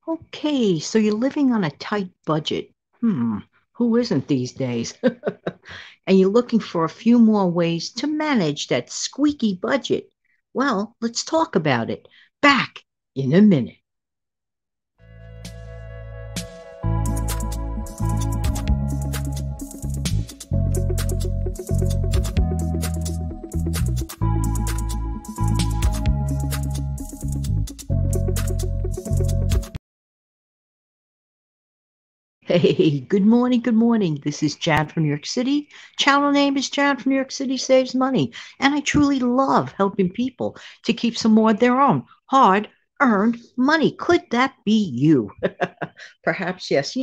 Okay, so you're living on a tight budget. Hmm, who isn't these days? And you're looking for a few more ways to manage that squeaky budget. Well, let's talk about it. Back in a minute. Hey, good morning, good morning. This is Jan from New York City. Channel name is Jan from New York City Saves Money. And I truly love helping people to keep some more of their own hard earned money. Could that be you? Perhaps yes.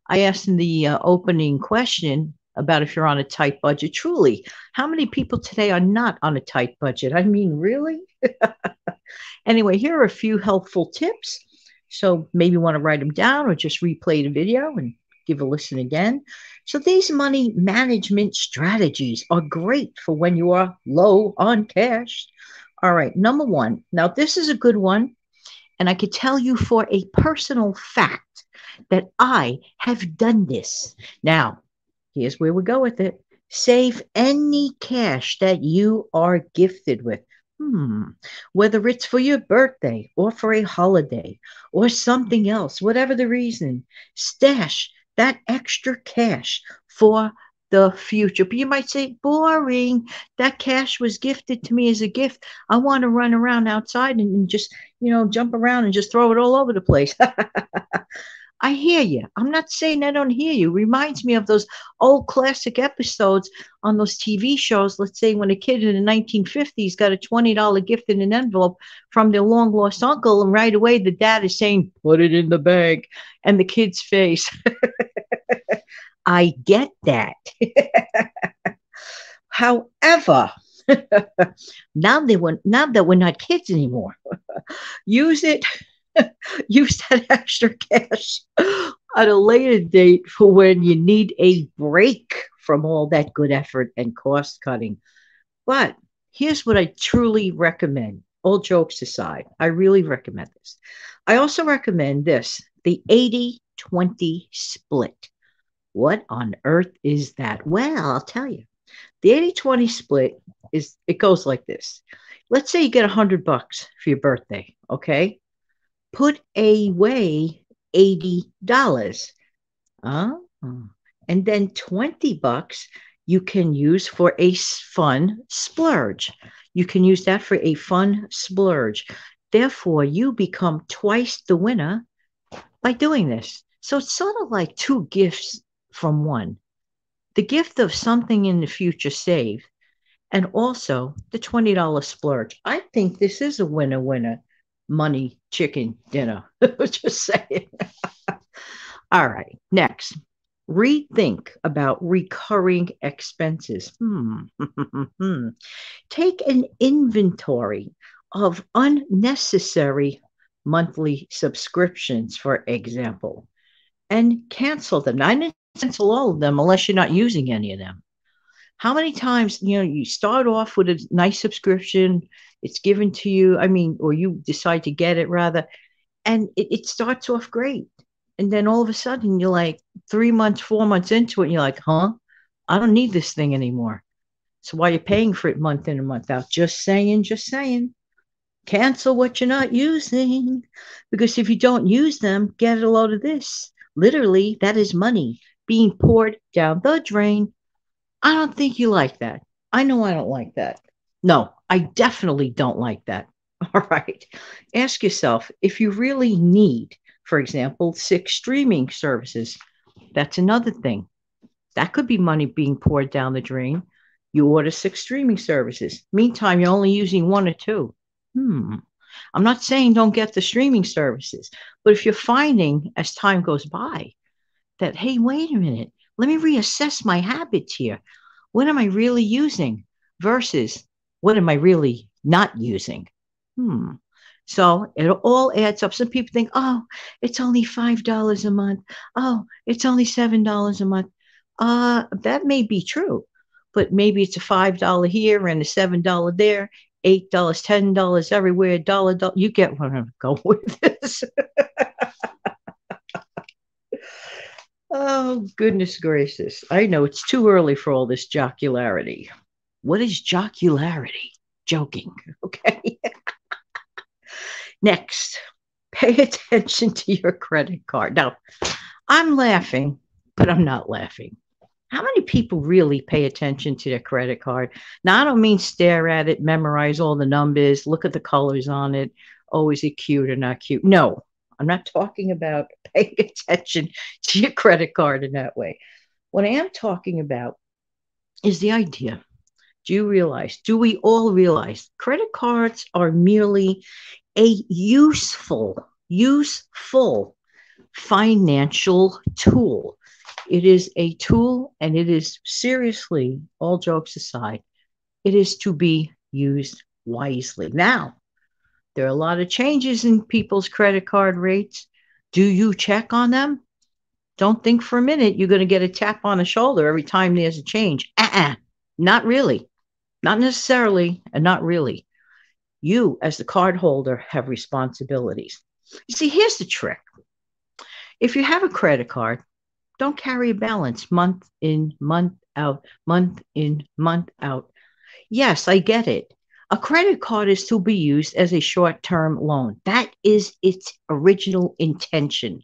I asked in the opening question about if you're on a tight budget. Truly, how many people today are not on a tight budget? I mean, really? Anyway, here are a few helpful tips. So maybe you want to write them down or just replay the video and give a listen again. So these money management strategies are great for when you are low on cash. All right, number one. Now, this is a good one. And I could tell you for a personal fact that I have done this. Now, here's where we go with it. Save any cash that you are gifted with. Hmm. Whether it's for your birthday or for a holiday or something else, whatever the reason, stash that extra cash for the future. But you might say, boring. That cash was gifted to me as a gift. I want to run around outside and just, jump around and just throw it all over the place. I hear you. I'm not saying I don't hear you. Reminds me of those old classic episodes on those TV shows. Let's say when a kid in the 1950s got a $20 gift in an envelope from their long lost uncle, and right away the dad is saying, put it in the bank, and the kid's face. I get that. However, now that we're not kids anymore, use it use that extra cash at a later date for when you need a break from all that good effort and cost cutting. But here's what I truly recommend. All jokes aside, I really recommend this. I also recommend this, the 80-20 split. What on earth is that? Well, I'll tell you. The 80-20 split it goes like this. Let's say you get $100 for your birthday, okay? Put away $80. Uh, and then $20 you can use for a fun splurge. You can use that for a fun splurge. Therefore, you become twice the winner by doing this. So it's sort of like two gifts from one, the gift of something in the future saved, and also the $20 splurge. I think this is a winner winner money chicken dinner. Just saying. All right, next. Rethink about recurring expenses. Take an inventory of unnecessary monthly subscriptions, for example, and cancel them. Now, I didn't cancel all of them unless you're not using any of them. How many times, you start off with a nice subscription, it's given to you, I mean, or you decide to get it rather, and it starts off great. And then all of a sudden, you're like 3 months, 4 months into it, and you're like, huh? I don't need this thing anymore. So why are you paying for it month in and month out? Just saying, just saying. Cancel what you're not using. Because if you don't use them, get a load of this. Literally, that is money being poured down the drain. I don't think you like that. I know I don't like that. No, I definitely don't like that. All right. Ask yourself if you really need, for example, 6 streaming services. That's another thing. That could be money being poured down the drain. You order 6 streaming services. Meantime, you're only using one or two. Hmm. I'm not saying don't get the streaming services, but if you're finding as time goes by that, hey, wait a minute, let me reassess my habits here. What am I really using versus what am I really not using? Hmm. So it all adds up. Some people think, oh, it's only $5 a month. Oh, it's only $7 a month. That may be true, but maybe it's a $5 here and a $7 there, $8, $10 everywhere, dollar. You get where I'm going with this. Oh, goodness gracious. I know it's too early for all this jocularity. What is jocularity? Joking. Okay. Next, pay attention to your credit card. Now, I'm laughing, but I'm not laughing. How many people really pay attention to their credit card? Now, I don't mean stare at it, memorize all the numbers, look at the colors on it. Oh, is it cute or not cute? No, I'm not talking about paying attention to your credit card in that way. What I am talking about is the idea. Do we all realize credit cards are merely a useful financial tool? It is a tool, and it is seriously, all jokes aside, it is to be used wisely. Now, there are a lot of changes in people's credit card rates. Do you check on them? Don't think for a minute you're going to get a tap on the shoulder every time there's a change. Not really. Not necessarily, and not really. You, as the card holder, have responsibilities. You see, here's the trick. If you have a credit card, don't carry a balance month in, month out, month in, month out. Yes, I get it. A credit card is to be used as a short term loan. That is its original intention.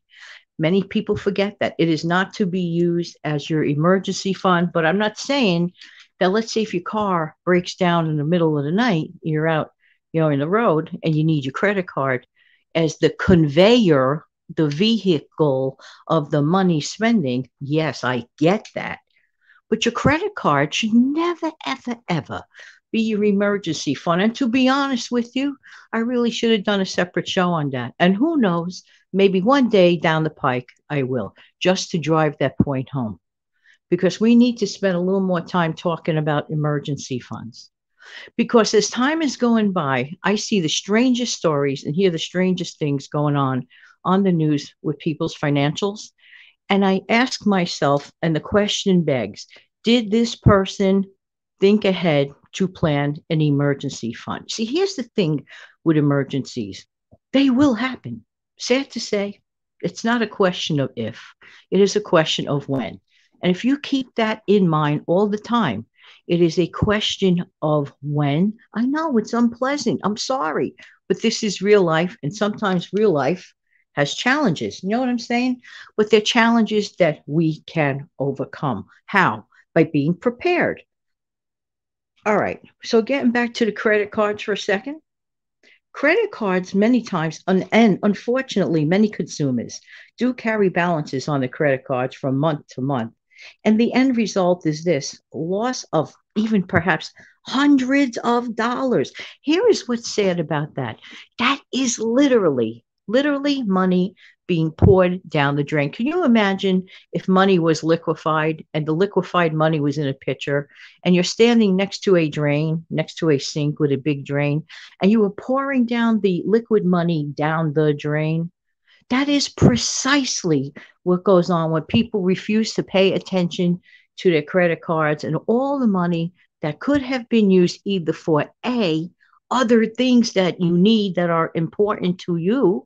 Many people forget that it is not to be used as your emergency fund, but I'm not saying that, let's say if your car breaks down in the middle of the night, you're out, in the road and you need your credit card as the conveyor, the vehicle of the money spending. Yes, I get that. But your credit card should never, ever, ever be your emergency fund. And to be honest with you, I really should have done a separate show on that. And who knows, maybe one day down the pike, I will, just to drive that point home. Because we need to spend a little more time talking about emergency funds. Because as time is going by, I see the strangest stories and hear the strangest things going on the news with people's financials. And I ask myself, and the question begs, did this person think ahead to plan an emergency fund? See, here's the thing with emergencies. They will happen. Sad to say, it's not a question of if, it is a question of when. And if you keep that in mind all the time, it is a question of when. I know it's unpleasant. I'm sorry, but this is real life. And sometimes real life has challenges. You know what I'm saying? But they're challenges that we can overcome. How? By being prepared. All right. So getting back to the credit cards for a second. Credit cards, many times, and unfortunately, many consumers do carry balances on the credit cards from month to month. And the end result is this loss of even perhaps hundreds of dollars. Here is what's sad about that. That is literally money being poured down the drain. Can you imagine if money was liquefied and the liquefied money was in a pitcher and you're standing next to a drain, next to a sink with a big drain, and you were pouring down the liquid money down the drain? That is precisely what goes on when people refuse to pay attention to their credit cards and all the money that could have been used either for other things that you need that are important to you.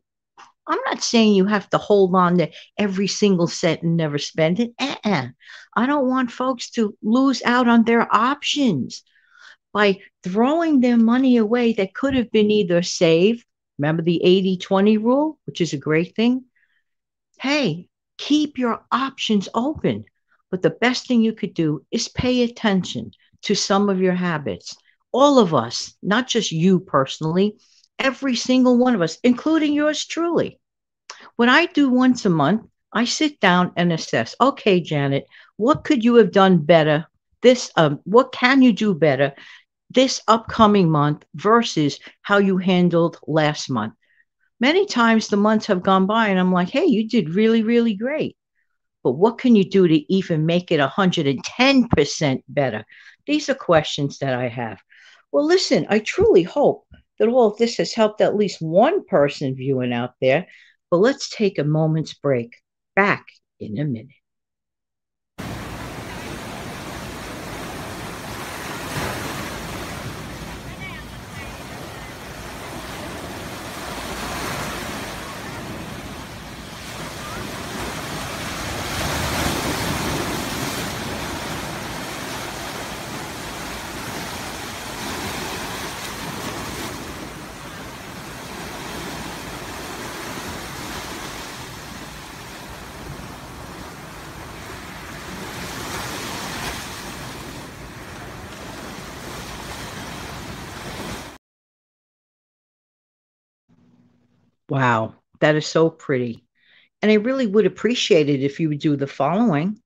I'm not saying you have to hold on to every single cent and never spend it. I don't want folks to lose out on their options by throwing their money away that could have been either saved. Remember the 80-20 rule, which is a great thing? Hey, keep your options open. But the best thing you could do is pay attention to some of your habits. All of us, not just you personally, every single one of us, including yours truly. What I do once a month, I sit down and assess, okay, Janet, what could you have done better? What can you do better this upcoming month versus how you handled last month? Many times the months have gone by and I'm like, hey, you did really, really great. But what can you do to even make it 110% better? These are questions that I have. Well, listen, I truly hope that all of this has helped at least one person viewing out there. But let's take a moment's break. Back in a minute. Wow, that is so pretty. And I really would appreciate it if you would do the following.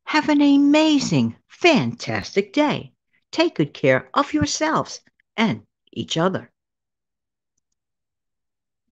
Have an amazing, fantastic day. Take good care of yourselves and each other.